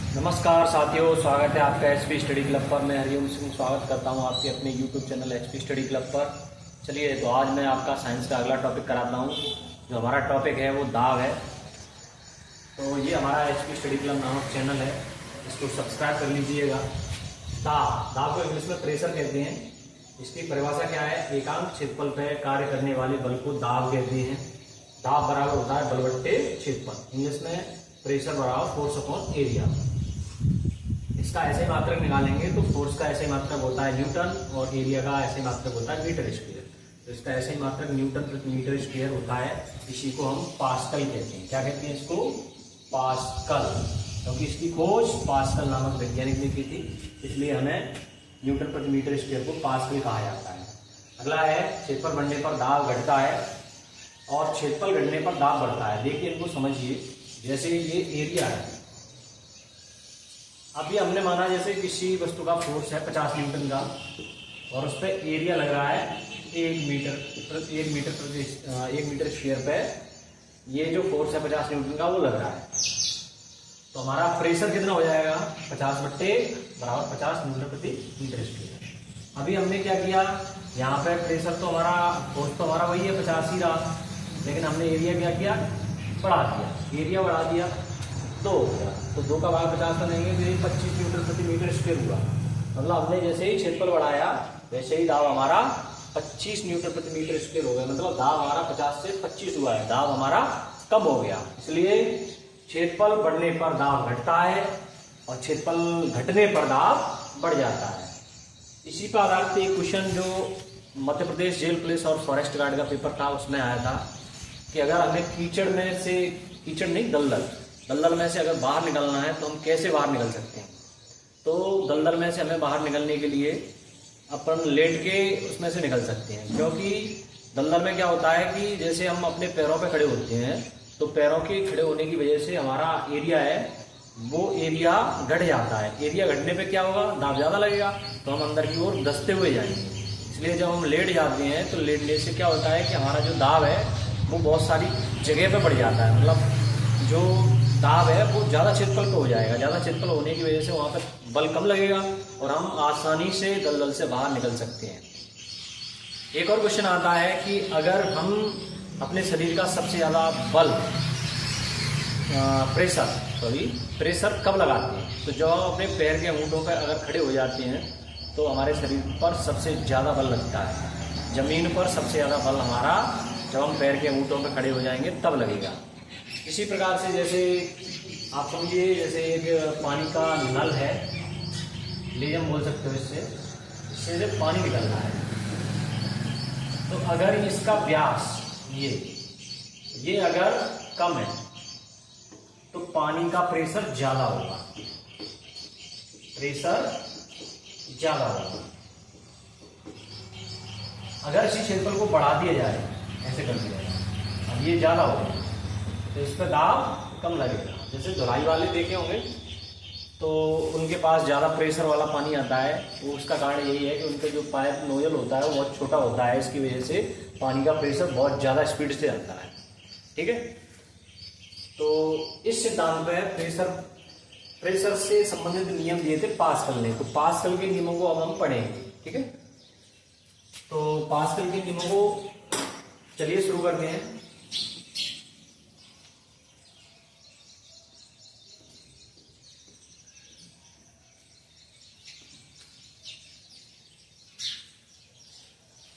नमस्कार साथियों, स्वागत है आपका एचपी स्टडी क्लब पर। मैं हरिओम सिंह स्वागत करता हूं आपके अपने YouTube channel HP study club पर। चलिए, तो आज मैं आपका साइंस का अगला टॉपिक कराता हूं। जो हमारा टॉपिक है वो दाब है। तो ये हमारा एचपी स्टडी क्लब नामक चैनल है, इसको सब्सक्राइब कर लीजिएगा। दाब को इंग्लिश में प्रेशर कहते हैं। इसकी परिभाषा क्या है? एकांक क्षेत्रफल पर कार्य करने वाले बल को दाब कहते हैं। दाब बराबर होता है बल बट्टे क्षेत्रफल। इंग्लिश में प्रेशर बराबर फोर्स अपॉन एरिया। इसका ऐसे मात्रक निकालेंगे तो फोर्स का ऐसे मात्रक होता है न्यूटन और एरिया का ऐसे मात्रक होता है मीटर स्क्वायर। तो इसका ऐसे मात्रक न्यूटन प्रति मीटर स्क्वायर होता है। इसी को हम पास्कल कहते हैं। क्या कहते हैं इसको? पास्कल। क्योंकि इसकी खोज पास्कल नामक वैज्ञानिक ने की थी, इसलिए हमें न्यूटन प्रति मीटर स्क्वायर को पास्कल कहा जाता है। अगला है क्षेत्रफल बढ़ने पर दाब घटता है और क्षेत्रफल घटने पर दाब बढ़ता है। देखिए, इनको समझिए। जैसे ये एरिया है, अभी हमने माना जैसे किसी वस्तु का फोर्स है 50 न्यूटन का और उस पर एरिया लग रहा है 1 मीटर स्क्वायर पे। ये जो फोर्स है 50 न्यूटन का वो लग रहा है, तो हमारा प्रेशर कितना हो जाएगा? 50 बट्टे बराबर 50 न्यूटन प्रति मीटर स्क्वायर। अभी हमने क्या किया, यहाँ पे प्रेशर तो हमारा, फोर्स तो हमारा वही है 50 ही रहा, लेकिन हमने एरिया क्या किया? बढ़ा दिया। एरिया बढ़ा दिया तो हो गया। तो 2 का भाग 50 का नहीं है तो ये 25 न्यूटन प्रति मीटर स्क्वायर हुआ। मतलब हमने जैसे ही क्षेत्रफल बढ़ाया वैसे ही दाब हमारा 25 न्यूटन प्रति मीटर स्क्वायर हो गया। मतलब दाब हमारा 50 से 25 हुआ है, दाब हमारा कम हो गया। इसलिए क्षेत्रफल बढ़ने पर दाब घटता है और क्षेत्रफल घटने पर दाब बढ़ जाता है। इसी पर आधारित एक क्वेश्चन जो मध्य प्रदेश जेल पुलिस और फॉरेस्ट गार्ड का पेपर था, उसमें आया था कि अगर हमें कीचड़ नहीं, दलदल में से अगर बाहर निकलना है तो हम कैसे बाहर निकल सकते हैं? तो दलदल में से हमें बाहर निकलने के लिए अपन लेट के उसमें से निकल सकते हैं। क्योंकि दलदल में क्या होता है कि जैसे हम अपने पैरों पे खड़े होते हैं तो पैरों के खड़े होने की वजह से हमारा एरिया है वो एरिया घट जाता है। एरिया घटने पे क्या होगा? दाब ज़्यादा लगेगा, तो हम अंदर की ओर धंसते हुए जाएंगे। इसलिए जब हम लेट जाते हैं तो लेटने से क्या होता है कि हमारा जो दाब है वो बहुत सारी जगह पे बढ़ जाता है। मतलब जो दाब है वो ज़्यादा क्षेत्रफल पे हो जाएगा। ज़्यादा क्षेत्रफल होने की वजह से वहाँ पे बल कम लगेगा और हम आसानी से दलदल से बाहर निकल सकते हैं। एक और क्वेश्चन आता है कि अगर हम अपने शरीर का सबसे ज़्यादा बल प्रेशर कब लगाते हैं? तो जब हम अपने पैर के अंगूठों पर अगर खड़े हो जाते हैं तो हमारे शरीर पर सबसे ज़्यादा बल लगता है। जमीन पर सबसे ज़्यादा बल हमारा जब हम पैर के अंगूठों पर खड़े हो जाएंगे तब लगेगा। इसी प्रकार से जैसे आप समझिए, जैसे एक पानी का नल है, लीजम बोल सकते हो, इससे पानी निकल रहा है। तो अगर इसका व्यास ये अगर कम है तो पानी का प्रेशर ज्यादा होगा, अगर इसी क्षेत्रफल को बढ़ा दिया जाए, ऐसे कर दिया जाए, अब ये ज्यादा होगा तो इस पर दाब कम लगेगा। जैसे धुलाई वाले देखे होंगे तो उनके पास ज़्यादा प्रेशर वाला पानी आता है, वो उसका कारण यही है कि उनका जो पाइप नोजल होता है वो बहुत छोटा होता है। इसकी वजह से पानी का प्रेशर बहुत ज़्यादा स्पीड से आता है। ठीक है, तो इस सिद्धांत में प्रेशर से संबंधित नियम दिए थे पास्कल ने। तो पास्कल के नियमों को अब हम पढ़ेंगे। ठीक है, तो पास्कल के नियमों को चलिए शुरू करते हैं।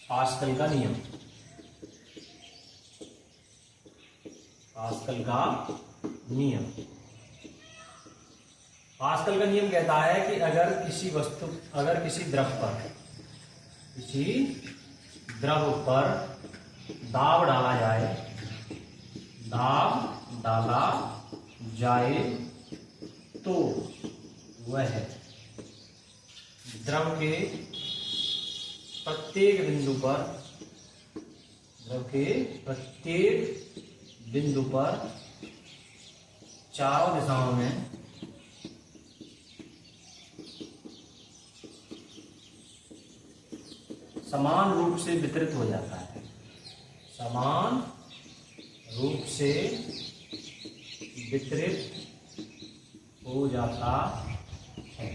पास्कल का नियम, पास्कल का नियम कहता है कि अगर किसी द्रव पर दाब डाला जाए तो वह द्रव के प्रत्येक बिंदु पर चारों दिशाओं में समान रूप से वितरित हो जाता है। वितरित हो जाता है।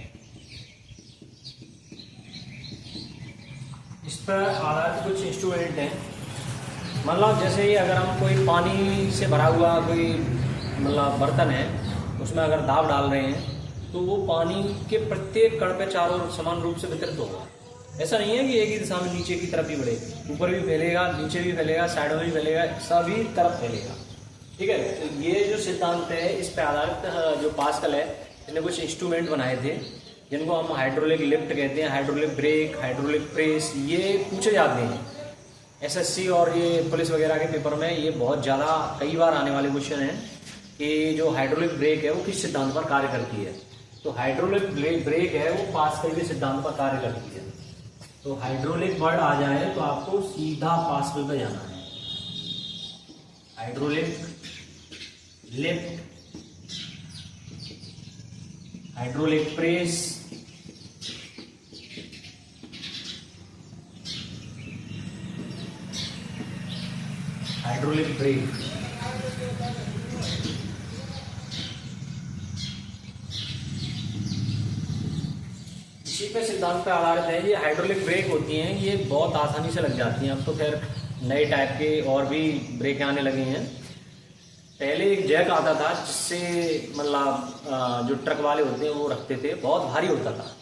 इस पर आधारित कुछ इंस्ट्रूमेंट हैं। मतलब जैसे ही अगर हम कोई पानी से भरा हुआ कोई मतलब बर्तन है, उसमें अगर दाब डाल रहे हैं तो वो पानी के प्रत्येक कण पे चारों ओर समान रूप से वितरित होगा। ऐसा नहीं है कि एक ही दिशा में नीचे की तरफ ही बढ़े, ऊपर भी फैलेगा, नीचे भी फैलेगा, साइड में भी फैलेगा, सभी तरफ फैलेगा। ठीक है, तो ये जो सिद्धांत है इस पे आधारित जो पास्कल है, इसने कुछ इंस्ट्रूमेंट बनाए थे जिनको हम हाइड्रोलिक लिफ्ट कहते हैं, हाइड्रोलिक ब्रेक, हाइड्रोलिक प्रेस। ये पूछे जाते हैं एसएससी और ये पुलिस वगैरह के पेपर में, ये बहुत ज़्यादा कई बार आने वाले क्वेश्चन हैं कि जो हाइड्रोलिक ब्रेक है वो किस सिद्धांत पर कार्य करती है। तो हाइड्रोलिक ब्रेक है वो पास्कल के सिद्धांत पर कार्य करती है। तो हाइड्रोलिक वर्ड आ जाए तो आपको सीधा पास्कल पे जाना है। Hydraulic lift, hydraulic press, hydraulic brake. इसी पे सिद्धांत पे आधारित है। ये हाइड्रोलिक ब्रेक होती हैं, ये बहुत आसानी से लग जाती हैं। अब तो खैर नए टाइप के और भी ब्रेक आने लगे हैं। पहले एक जैक आता था जिससे मतलब जो ट्रक वाले होते हैं वो रखते थे, बहुत भारी होता था,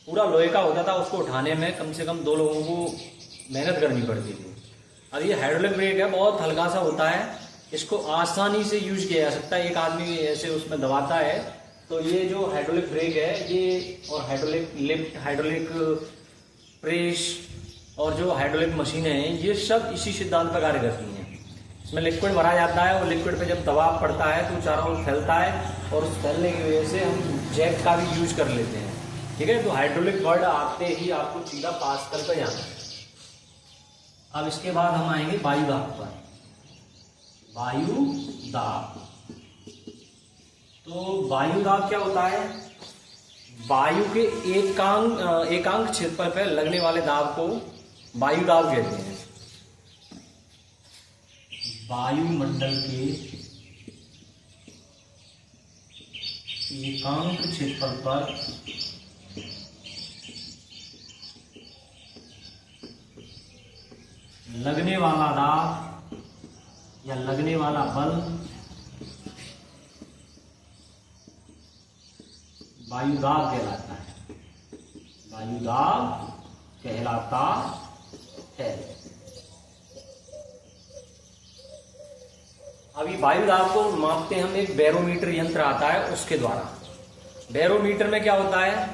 पूरा लोहे का होता था, उसको उठाने में कम से कम 2 लोगों को मेहनत करनी पड़ती थी। अब ये हाइड्रोलिक ब्रेक है, बहुत हल्का सा होता है, इसको आसानी से यूज किया जा सकता है। एक आदमी ऐसे उसमें दबाता है तो ये जो हाइड्रोलिक ब्रेक है ये, और हाइड्रोलिक लिफ्ट, हाइड्रोलिक प्रेस और जो हाइड्रोलिक मशीनें हैं, ये सब इसी सिद्धांत पर कार्य करती हैं। इसमें लिक्विड भरा जाता है और लिक्विड पे जब दबाव पड़ता है तो चारों ओर फैलता है और उस फैलने की वजह से हम जैक का भी यूज कर लेते हैं। ठीक है, तो हाइड्रोलिक वर्ड आते ही आपको सीधा पास्कल पे जाना है। अब इसके बाद हम आएंगे वायु दाब पर। वायु दाब, तो वायु दाब क्या होता है? वायु के एकांक क्षेत्रफल पर लगने वाले दाब को वायु दाब कहते हैं। वायुमंडल के एकांक क्षेत्रफल पर लगने वाला दाब या लगने वाला बल वायुदाब कहलाता है। वायुदाब कहलाता है। अभी वायुदाब को मापते हम एक बैरोमीटर यंत्र आता है उसके द्वारा। बैरोमीटर में क्या होता है?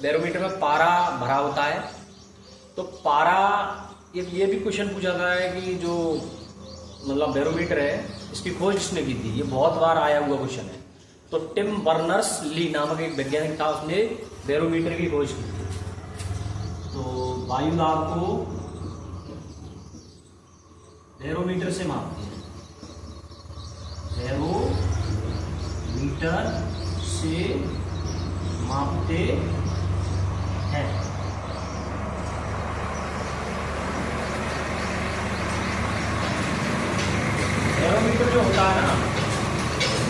बैरोमीटर में पारा भरा होता है। तो पारा, ये भी क्वेश्चन पूछा था है कि जो मतलब बैरोमीटर है इसकी खोज किसने की थी? ये बहुत बार आया हुआ क्वेश्चन है। तो टिम बर्नर्स ली नामक एक वैज्ञानिक था, उसने बैरोमीटर की खोज की थी। तो वायुदाब को बैरोमीटर से मापते हैं। बैरोमीटर से मापते हैं। बैरोमीटर जो होता है ना,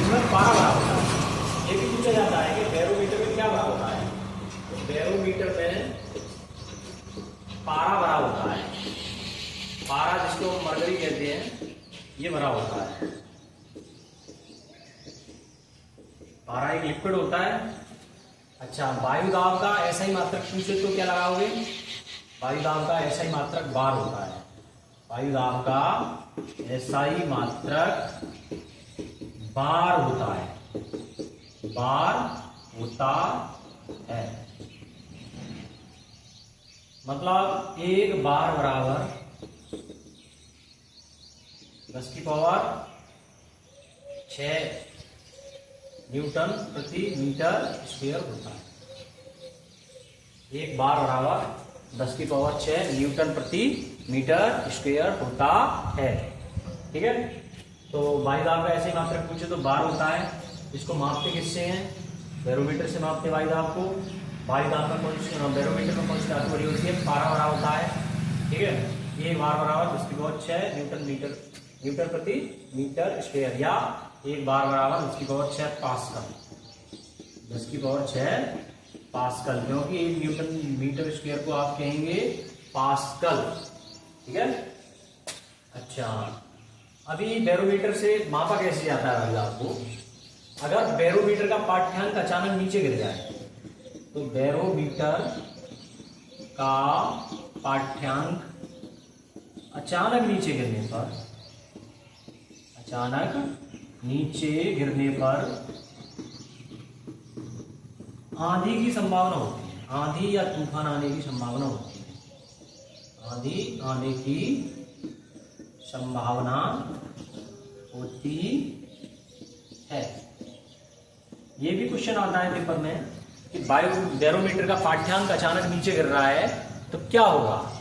उसमें पारा भरा होता है। ये भी पूछा जाता है कि बैरोमीटर में क्या भरा होता है? तो बैरोमीटर में पारा भरा होता है। पारा जिसको मरकरी कहते हैं, ये भरा होता है। पारा एक लिक्विड होता है। अच्छा, वायुदाब का ऐसा ही मात्रक पूछे तो क्या लगाओगे? वायुदाब का ऐसा ही मात्रक बार होता है। वायुदाब का ऐसा ही मात्रक बार होता है। बार होता है मतलब एक बार बराबर 10⁻6 न्यूटन प्रति मीटर स्क्वायर होता है। एक बार बराबर 10⁻6 न्यूटन प्रति मीटर स्क्वायर होता है। ठीक है, तो वायुदाब का ऐसे ही मात्रक पूछे तो बार होता है। इसको मापते किससे हैं? बैरोमीटर से मापते हैं वायुदाब को। वायुदाब का बैरोमीटर में कौन सी धातु बड़ी होती है? पारा भरा होता है। ठीक है, एक बार बराबर 10⁻6 न्यूटन प्रति मीटर स्क्वायर, या एक बार बराबर 10⁻6 पास्कल। 10⁶ पास्कल, क्योंकि 1 न्यूटन मीटर स्क्वायर को आप कहेंगे पास्कल। ठीक है। अच्छा, अभी बैरोमीटर से मापा कैसे जाता है आपको? अगर बैरोमीटर का पाठ्यांक अचानक नीचे गिर जाए तो बैरोमीटर का पाठ्यांक अचानक नीचे गिरने पर आंधी की संभावना होती है। आंधी या तूफान आने की संभावना होती है। आंधी आने की संभावना होती है। ये भी क्वेश्चन आता है पेपर में कि बैरोमीटर का पाठ्यांक अचानक नीचे गिर रहा है तो क्या होगा?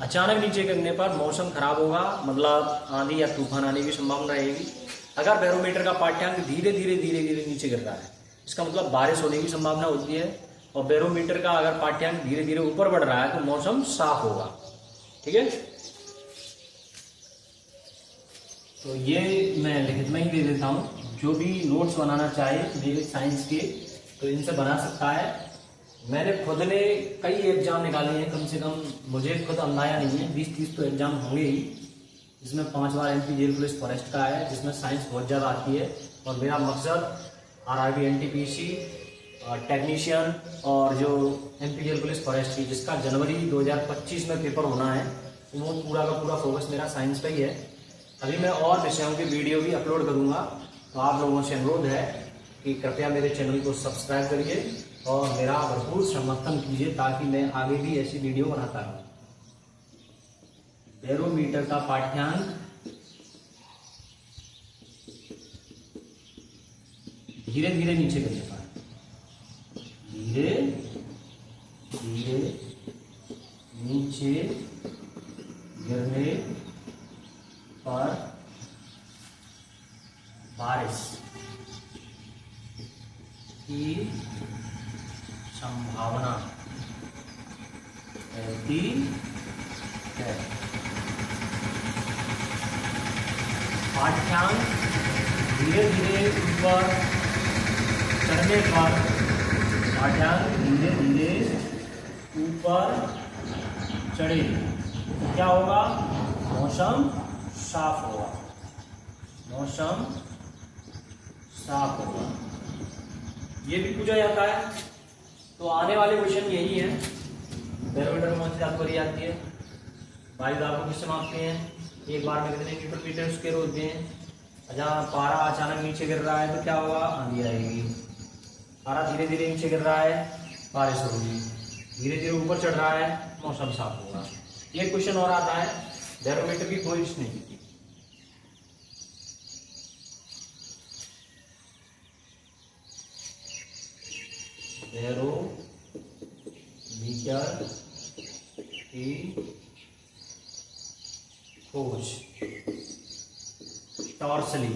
अचानक नीचे गिरने पर मौसम खराब होगा, मतलब आंधी या तूफान आने की संभावना रहेगी। अगर बैरोमीटर का पाठ्यांक धीरे धीरे नीचे गिर रहा है, इसका मतलब बारिश होने की संभावना होती है। और बैरोमीटर का अगर पाठ्यांक धीरे धीरे ऊपर बढ़ रहा है तो मौसम साफ होगा। ठीक है। तो ये मैं लिखित में ही दे देता हूँ। जो भी नोट्स बनाना चाहे मेरे साइंस के तो इनसे बना सकता है। मैंने खुद ने कई एग्जाम निकाले हैं, कम से कम मुझे खुद अंदाजा नहीं है 20-30 तो एग्जाम होंगे ही, जिसमें 5 बार MP जेल पुलिस फॉरेस्ट का है, जिसमें साइंस बहुत ज़्यादा आती है। और मेरा मकसद RRB NTPC टेक्नीशियन और जो MP जेल पुलिस फॉरेस्ट की, जिसका जनवरी 2025 में पेपर होना है, वो पूरा का पूरा फोकस मेरा साइंस पे ही है। अभी मैं और विषयों की वीडियो भी अपलोड करूँगा, तो आप लोगों से अनुरोध है कि कृपया मेरे चैनल को सब्सक्राइब करिए और मेरा भरपूर समर्थन कीजिए ताकि मैं आगे भी ऐसी वीडियो बनाता रहूं। बैरोमीटर का पाठ्यांक धीरे धीरे नीचे गिरने पर, धीरे धीरे नीचे गिरने पर बारिश की संभावना रहती है। पाठ्यांक धीरे धीरे ऊपर चढ़ने पर, पाठ्यांक धीरे धीरे ऊपर चढ़े क्या होगा? मौसम साफ होगा। मौसम साफ होगा। ये भी पूछा जाता है। तो आने वाले क्वेश्चन यही है। बैरोमीटर में कौन सी धातु भरी जाती है? वायु दाब को किससे मापते हैं? एक बार में कितने न्यूटन मीटर स्क्वायर होते हैं? जहाँ पारा अचानक नीचे गिर रहा है तो क्या होगा? आंधी आएगी। पारा धीरे धीरे नीचे गिर रहा है, बारिश होगी। धीरे धीरे ऊपर चढ़ रहा है, मौसम साफ होगा। ये क्वेश्चन और आता है बैरोमीटर की कोई नहीं। बैरोमीटर की खोज टॉर्सली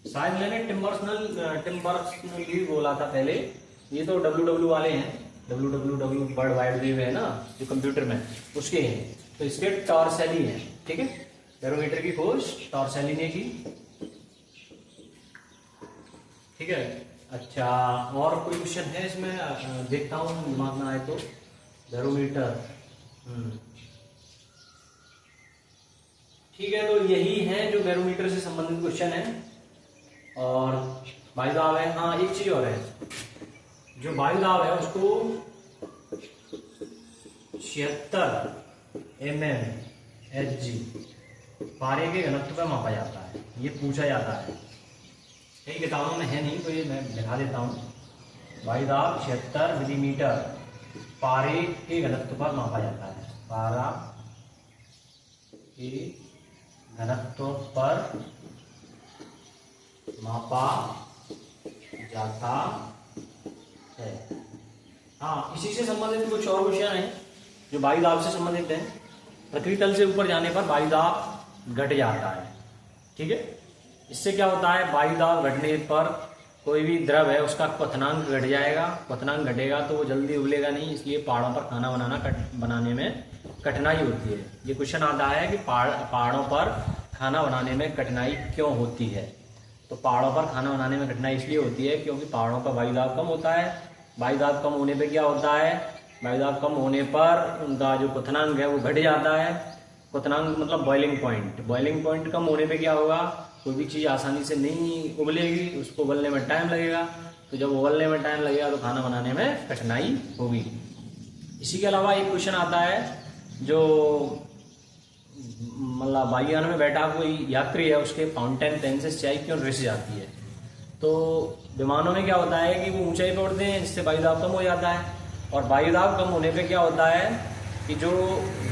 शायद मैंने टिम्बर्सनली बोला था पहले। ये तो WW वाले हैं, WWW वर्ल्ड वाइड वेव है ना जो कंप्यूटर में, उसके हैं। तो इसके टॉर्सली हैं। ठीक है। बैरोमीटर की खोज टॉर्सली ने की। ठीक है। अच्छा, और कोई क्वेश्चन है इसमें? देखता हूँ दिमाग में आए तो। बैरोमीटर ठीक है। तो यही है जो बैरोमीटर से संबंधित क्वेश्चन है। और वायु दाब है। हाँ, एक चीज और है, जो वायु दाब है उसको 76 mmHg पारे के घनत्व पे मापा जाता है। ये पूछा जाता है, कई किताबों में है नहीं तो ये मैं दिखा देता हूँ। वायु दाब 76 मिलीमीटर पारे के घनत्व पर मापा जाता है। पारा के घनत्व पर मापा जाता है। हाँ, इसी से संबंधित कुछ और क्वेश्चन हैं जो वायु दाब से संबंधित हैं। पृथ्वी तल से ऊपर जाने पर वायु दाब घट जाता है। ठीक है। इससे क्या होता है? वायु दाब घटने पर कोई भी द्रव है उसका क्वथनांक घट जाएगा। क्वथनांक घटेगा तो वो जल्दी उबलेगा नहीं, इसलिए पहाड़ों पर खाना बनाने में कठिनाई होती है। ये क्वेश्चन आता है कि पहाड़ों पर खाना बनाने में कठिनाई क्यों होती है? तो पहाड़ों पर खाना बनाने में कठिनाई इसलिए होती है क्योंकि पहाड़ों पर वायु दाब कम होता है। वायु दाब कम होने पे क्या होता है, वायु दाब कम होने पर उनका जो क्वथनांक है वो घट जाता है। क्वथनांक मतलब बॉइलिंग पॉइंट। बॉइलिंग पॉइंट कम होने पे क्या होगा, कोई भी चीज़ आसानी से नहीं उबलेगी, उसको उबलने में टाइम लगेगा। तो जब उबलने में टाइम लगेगा तो खाना बनाने में कठिनाई होगी। इसी के अलावा एक क्वेश्चन आता है, जो मतलब वायुयान में बैठा कोई यात्री है, उसके फाउंटेन पेन से स्याही क्यों रिस जाती है। तो विमानों में क्या होता है कि वो ऊंचाई पे उड़ते हैं, जिससे वायु दाब कम हो जाता है। और वायु दाब कम होने पे क्या होता है कि जो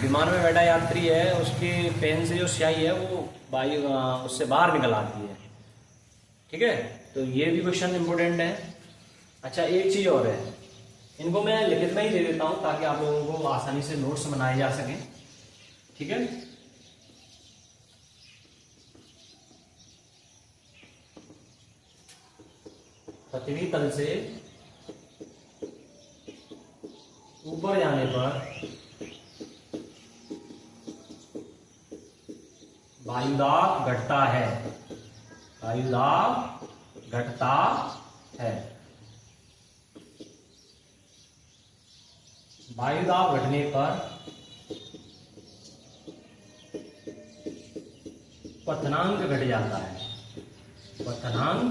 विमान में बैठा यात्री है उसके पेन से जो स्याही है वो वायु उससे बाहर निकल आती है। ठीक है, तो ये भी क्वेश्चन इंपोर्टेंट है। अच्छा, एक चीज और है, इनको मैं लिखित में ही दे देता हूं ताकि आप लोगों को आसानी से नोट्स बनाए जा सकें। ठीक है, पृथ्वी तल से ऊपर जाने पर वायु दाब घटता है। वायु दाब घटता है। वायु दाब घटने पर क्वथनांक घट जाता है। क्वथनांक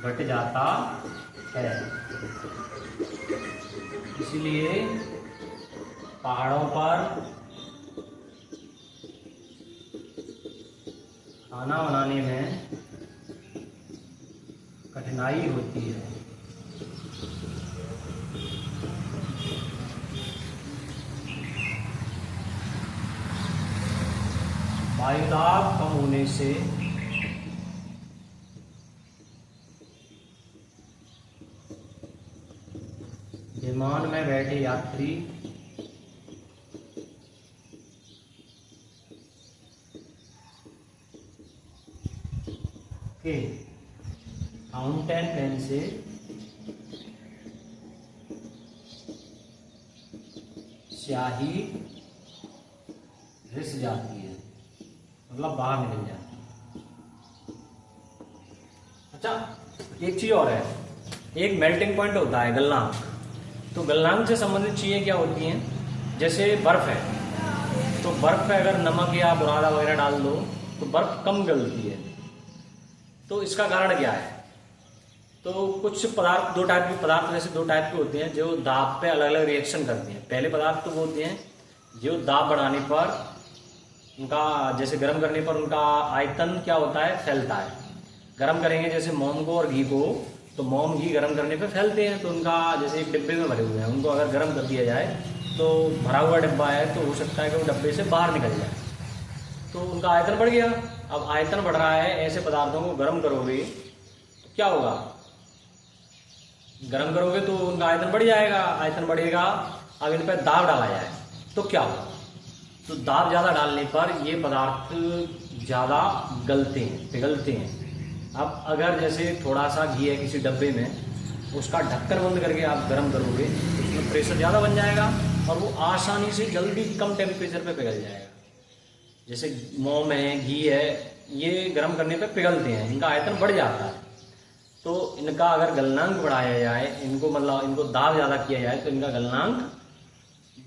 घट जाता है। इसलिए पहाड़ों पर खाना बनाने में कठिनाई होती है। वायु दाब कम होने से विमान में बैठे यात्री के फाउंटेन पेन से स्याही रिस जाती है, मतलब बाहर निकल जाती है। अच्छा, एक चीज और है, एक मेल्टिंग पॉइंट होता है गलनांक। तो गलनांक से संबंधित चीजें क्या होती हैं, जैसे बर्फ है, तो बर्फ पे अगर नमक या बुरादा वगैरह डाल दो तो बर्फ कम गलती है। तो इसका कारण क्या है, तो कुछ पदार्थ, दो टाइप के पदार्थ वैसे दो टाइप के होते हैं जो दाब पे अलग अलग रिएक्शन करते हैं। पहले पदार्थ तो वो होते हैं जो दाब बढ़ाने पर उनका, जैसे गर्म करने पर उनका आयतन क्या होता है, फैलता है। गर्म करेंगे जैसे मोम को और घी को, तो मोम घी गर्म करने पे फैलते हैं। तो उनका जैसे एक डिब्बे में भरे हुए हैं, उनको अगर गर्म कर दिया जाए तो भरा हुआ डिब्बा है तो हो सकता है कि वो डब्बे से बाहर निकल जाए, तो उनका आयतन बढ़ गया। अब आयतन बढ़ रहा है, ऐसे पदार्थों को गर्म करोगे तो क्या होगा, गर्म करोगे तो उनका आयतन बढ़ जाएगा। आयतन बढ़ेगा, अब इन पर दाब डाला जाए तो क्या होगा, तो दाब ज़्यादा डालने पर ये पदार्थ ज़्यादा गलते हैं, पिघलते हैं। अब अगर जैसे थोड़ा सा घी है किसी डब्बे में, उसका ढक्कन बंद करके आप गर्म करोगे तो उसमें प्रेशर ज़्यादा बन जाएगा और वो आसानी से जल्दी कम टेम्परेचर पे पिघल जाएगा। जैसे मोम है, घी है, ये गर्म करने पे पिघलते हैं, इनका आयतन बढ़ जाता है। तो इनका अगर गलनांक बढ़ाया जाए, इनको मतलब इनको दाब ज़्यादा किया जाए तो इनका गलनांक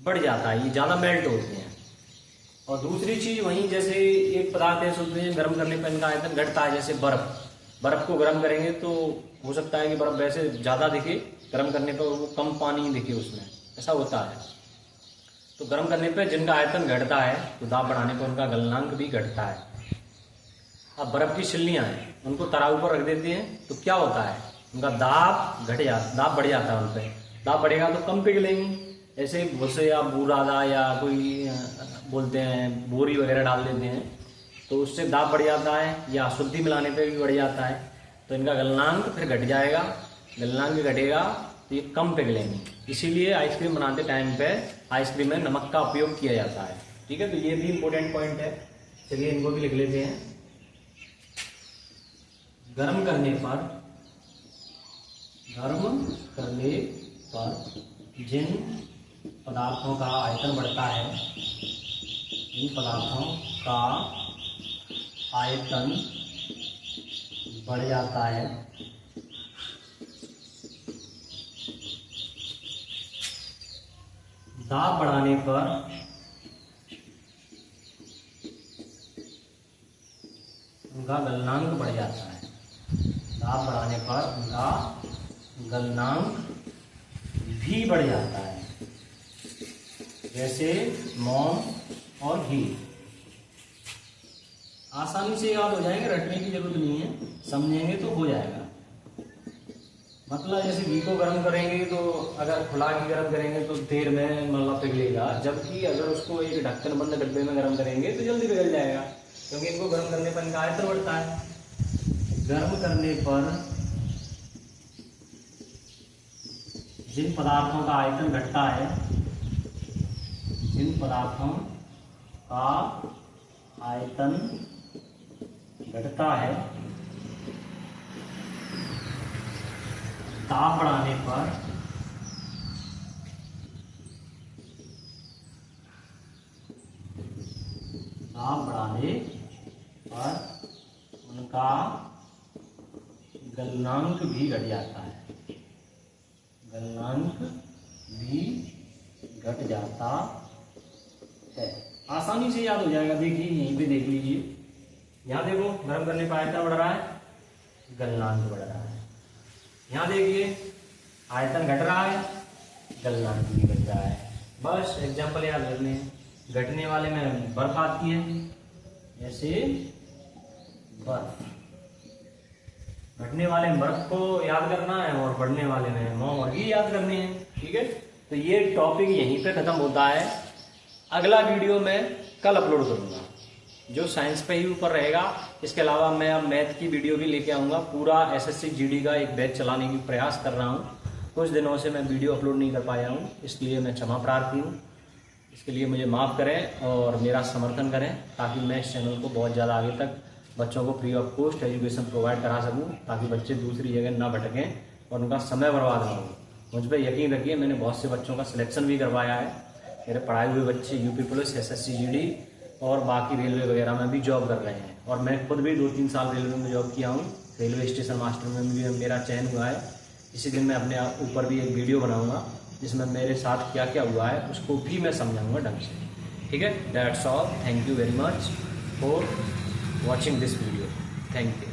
बढ़ जाता है, ये ज़्यादा मेल्ट होते हैं। और दूसरी चीज़ वहीं जैसे एक पदार्थ ऐसे होते हैं गर्म करने पर इनका आयतन घटता है, जैसे बर्फ़। बर्फ़ को गर्म करेंगे तो हो सकता है कि बर्फ़ वैसे ज़्यादा दिखे, गर्म करने पर वो कम पानी दिखे उसमें, ऐसा होता है। तो गर्म करने पर जिनका आयतन घटता है तो दाब बढ़ाने पर उनका गलनांक भी घटता है। अब बर्फ़ की छिल्लियाँ हैं, उनको तराजू पर रख देते हैं तो क्या होता है, उनका दाब घट जाता, दाब बढ़ जाता है उन पर। दाब बढ़ेगा तो कम पिघलेंगी। ऐसे भूसे या बुरादा या कोई बोलते हैं बोरी वगैरह डाल देते हैं तो उससे दाब बढ़ जाता है, या शुद्धि मिलाने पे भी बढ़ जाता है। तो इनका गलनांक फिर घट जाएगा, गलनांक घटेगा तो ये कम पिघलेंगे। इसीलिए आइसक्रीम बनाते टाइम पे आइसक्रीम में नमक का उपयोग किया जाता है। ठीक है, तो ये भी इम्पोर्टेंट पॉइंट है। चलिए इनको भी लिख लेते हैं। गर्म करने पर जिन पदार्थों का आयतन बढ़ता है, इन पदार्थों का आयतन बढ़ जाता है। दाब बढ़ाने पर उनका गलनांक बढ़ जाता है। दाब बढ़ाने पर उनका गलनांक भी बढ़ जाता है, जैसे मोम और घी। आसानी से याद हो जाएंगे, रटने की जरूरत नहीं है, समझेंगे तो हो जाएगा। मतलब जैसे घी को गर्म करेंगे तो अगर खुला घी गर्म करेंगे तो देर में मतलब पिघलेगा, जबकि अगर उसको एक ढक्कन बंद डब्बे में गर्म करेंगे तो जल्दी पिघल जाएगा, क्योंकि इनको गर्म करने पर इनका आयतन बढ़ता है। गर्म करने पर जिन पदार्थों का आयतन घटता है, जिन पदार्थों का आयतन घटता है, दाब बढ़ाने पर उनका गलनांक भी घट जाता है। गलनांक भी घट जाता है। आसानी से याद हो जाएगा। देखिए यहीं पे देख लीजिए, यहाँ देखो गर्म करने पर आयतन बढ़ रहा है, गलनांक बढ़ रहा है। यहाँ देखिए आयतन घट रहा है, गलनांक भी घट रहा है। बस एग्जाम्पल याद रखने हैं। घटने वाले में बर्फ आती है, जैसे बर्फ। घटने वाले में बर्फ को याद करना है और बढ़ने वाले में मोम और घी याद करने हैं। ठीक है, तो ये टॉपिक यहीं पे खत्म होता है। अगला वीडियो मैं कल अपलोड करूंगा, जो साइंस पे ही ऊपर रहेगा। इसके अलावा मैं अब मैथ की वीडियो भी लेके आऊंगा। पूरा एसएससी जीडी का एक बैच चलाने की प्रयास कर रहा हूँ। कुछ दिनों से मैं वीडियो अपलोड नहीं कर पाया हूँ, इसलिए मैं क्षमा प्रार्थी हूँ। इसके लिए मुझे माफ़ करें और मेरा समर्थन करें, ताकि मैं इस चैनल को बहुत ज़्यादा आगे तक बच्चों को free of cost education provide करा सकूं, ताकि बच्चे दूसरी जगह ना भटकें और उनका समय बर्बाद ना हो। मुझ पर यकीन रखिए, मैंने बहुत से बच्चों का सिलेक्शन भी करवाया है। मेरे पढ़ाए हुए बच्चे यूपी पुलिस, एसएससी जीडी और बाकी रेलवे वगैरह में भी जॉब कर रहे हैं। और मैं खुद भी 2-3 साल रेलवे में जॉब किया हूँ। रेलवे स्टेशन मास्टर में भी मेरा चयन हुआ है। इसी दिन मैं अपने ऊपर भी एक वीडियो बनाऊंगा, जिसमें मेरे साथ क्या क्या हुआ है उसको भी मैं समझाऊंगा ढंग से। ठीक है, that's all. Thank you very much for watching this video. Thank you.